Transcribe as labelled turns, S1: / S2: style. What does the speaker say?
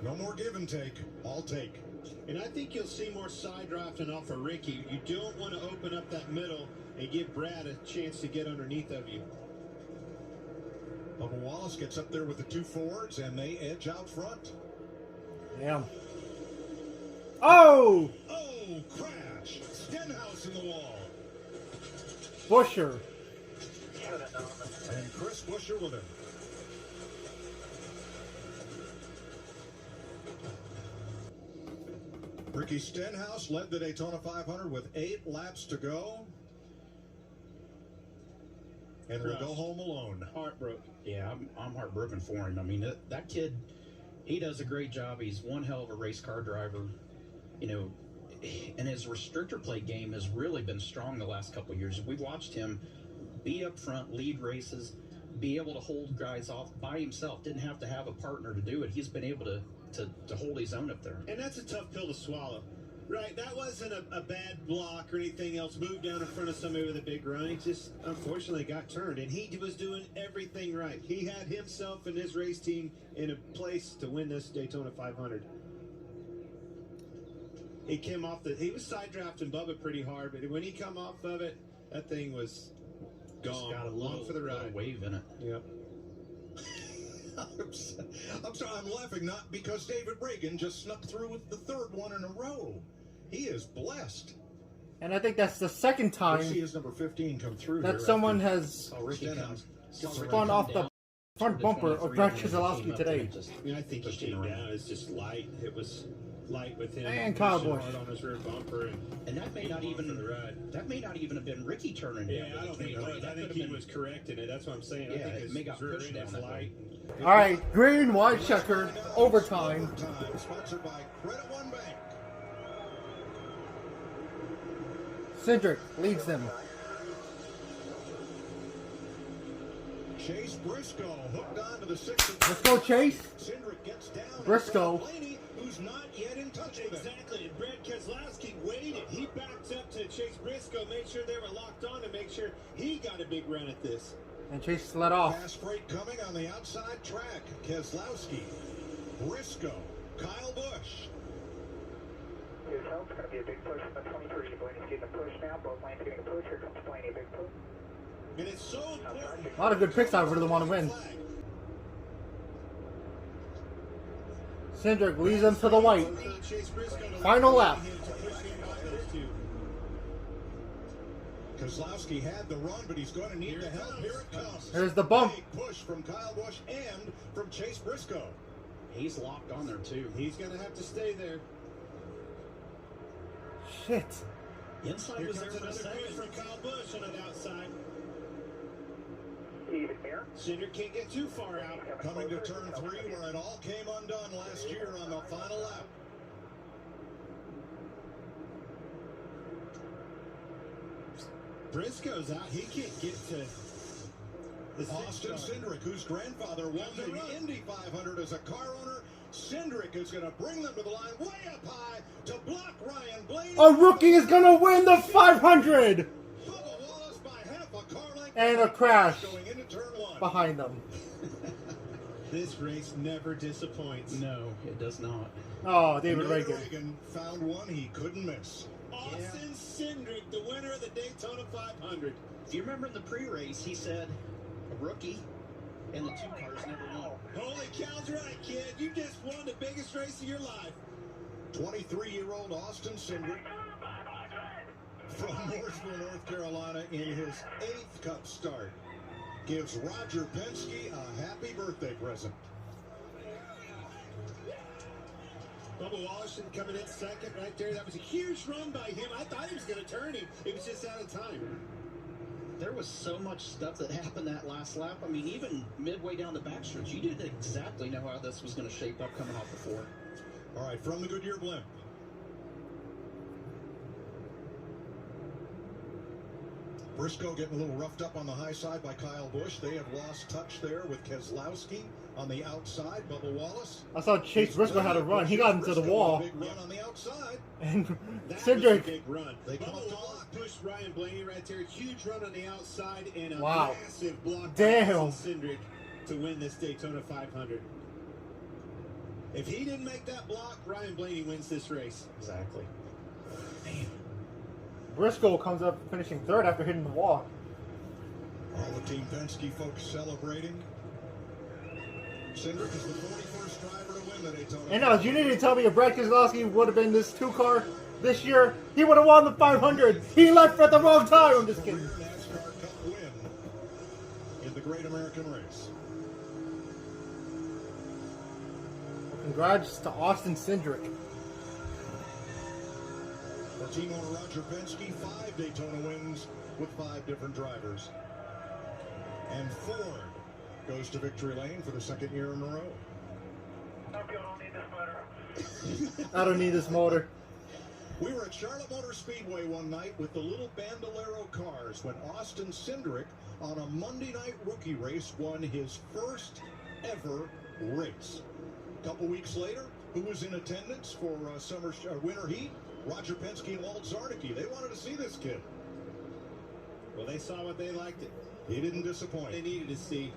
S1: No more give and take. I'll take.
S2: And I think you'll see more side drafting off of Ricky. You don't want to open up that middle and give Brad a chance to get underneath of you.
S1: Bubba Wallace gets up there with the two Fords, and they edge out front.
S3: Damn. Oh!
S1: Oh, crash. Stenhouse in the wall.
S3: Busher.
S1: And Chris Busher with him. Ricky Stenhouse led the Daytona 500 with 8 laps to go. And will go home alone.
S2: Heartbroken.
S4: Yeah, I'm heartbroken for him. I mean, that kid, he does a great job. He's one hell of a race car driver. You know, and his restrictor plate game has really been strong the last couple of years. We've watched him be up front, lead races, be able to hold guys off by himself. Didn't have to have a partner to do it. He's been able to hold his own up there.
S2: And that's a tough pill to swallow. Right, that wasn't a bad block or anything else. Moved down in front of somebody with a big run. He just, unfortunately, got turned. And he was doing everything right. He had himself and his race team in a place to win this Daytona 500. He came off he was side drafting Bubba pretty hard, but when he come off of it, that thing was gone.
S4: Just got a little
S2: for the ride.
S4: Wave in it.
S2: Yep.
S1: I'm sorry, I'm laughing not because David Reagan just snuck through with the 3rd one in a row. He is blessed.
S3: And I think that's the second time
S1: see his number 15 come through
S3: that someone has spun off the front bumper of Brad Keselowski today.
S2: I think he came down. It's just light. It was light with him.
S3: And Kyle Busch
S2: on his rear bumper, and
S4: that may not even have been Ricky turning down.
S2: Yeah, I don't think it was. I think he was correcting it. That's what I'm saying.
S4: Yeah,
S2: I think
S4: it may got pushed down that way.
S3: All right, green, white, checkered, overtime.
S1: Sponsored by Credit One Bank.
S3: Cindric leads them.
S1: Chase Briscoe hooked onto the 6th.
S3: Let's go, Chase.
S1: Cindric gets down.
S3: Briscoe.
S1: Blaney, who's not yet in touch with it.
S2: Exactly. And Brad Keselowski waited. He backed up to Chase Briscoe, made sure they were locked on, to make sure he got a big run at this.
S3: And Chase let off.
S1: Fast freight coming on the outside track. Keselowski, Briscoe, Kyle Busch.
S5: Here's help. It's going to be a big push from the 23. Blaney's getting a push now. Both lanes getting a push. Here comes Blaney, big push.
S2: And it's so important.
S3: A lot of good picks out of it. Really want to win. Cindric leads them to the white. Final lap.
S1: Keselowski had the run, but he's going to need the help. Here it comes.
S3: Here's the bump.
S1: Big push from Kyle Busch and from Chase Briscoe.
S4: He's locked on there too.
S2: He's going to have to stay there.
S3: Shit.
S4: Inside
S2: Here
S4: was
S2: comes
S4: there for a
S2: another
S4: second.
S2: push from Kyle Busch on the outside.
S5: Even here.
S2: Cindric can't get too far out.
S1: Coming to turn 3 where it all came undone last year on the final lap.
S2: Briscoe's out. He can't get to the
S1: Austin Cindric, whose grandfather won the Indy 500 as a car owner. Cindric is going to bring them to the line way up high to block Ryan Blaney.
S3: A rookie is going to win the 500.
S1: Bubba Wallace by half a car length.
S3: And a crash
S1: Going into turn 1.
S3: behind them.
S2: This race never disappoints.
S4: No, it does not.
S3: Oh, David
S1: David
S3: Reagan.
S1: Reagan found one he couldn't miss.
S2: Austin Cindric, the winner of the Daytona 500.
S4: If you remember in the pre-race, he said a rookie and the 2 cars never won.
S2: Holy cow's right, kid. You just won the biggest race of your life.
S1: 23-year-old Austin Cindric from Mooresville, North Carolina, in his 8th Cup start, gives Roger Penske a happy birthday present.
S2: Bubba Wallace coming in second right there. That was a huge run by him. I thought he was going to turn him. It was just out of time.
S4: There was so much stuff that happened that last lap. I mean, even midway down the backstretch, you didn't exactly know how this was going to shape up coming off the 4.
S1: All right, from the Goodyear blimp. Briscoe getting a little roughed up on the high side by Kyle Busch. They have lost touch there with Keselowski on the outside. Bubba Wallace.
S3: I saw Chase Briscoe had a run. He got into the wall.
S1: Big run on the outside.
S3: And
S2: That was
S3: Cindric.
S2: a big run.
S1: They come up
S2: Bubba
S1: to
S2: Wallace pushed Ryan Blaney right there. Huge run on the outside and a
S3: Wow.
S2: massive block
S3: Damn.
S2: by Cindric to win this Daytona 500. If he didn't make that block, Ryan Blaney wins this race.
S4: Exactly.
S3: Briscoe comes up finishing third after hitting the wall.
S1: All the Team Penske folks celebrating. Cindric is the 41st driver to win the Daytona.
S3: And now, you need to tell me if Brad Keselowski would have been this 2-car this year, he would have won the 500. He left at the wrong time. I'm just kidding.
S1: Career NASCAR Cup win in the Great American Race.
S3: Congrats to Austin Cindric.
S1: For team owner Roger Penske, 5 Daytona wins with 5 different drivers. And Ford goes to victory lane for the 2nd year in a row.
S5: Hope you don't need this motor.
S3: I don't need this motor.
S1: We were at Charlotte Motor Speedway one night with the little Bandolero cars when Austin Cindric, on a Monday night rookie race, won his first ever race. A couple weeks later, who was in attendance for winter heat? Roger Penske and Walt Zarnicki. They wanted to see this kid.
S2: Well, they saw what they liked it.
S1: He didn't disappoint.
S2: They needed to see.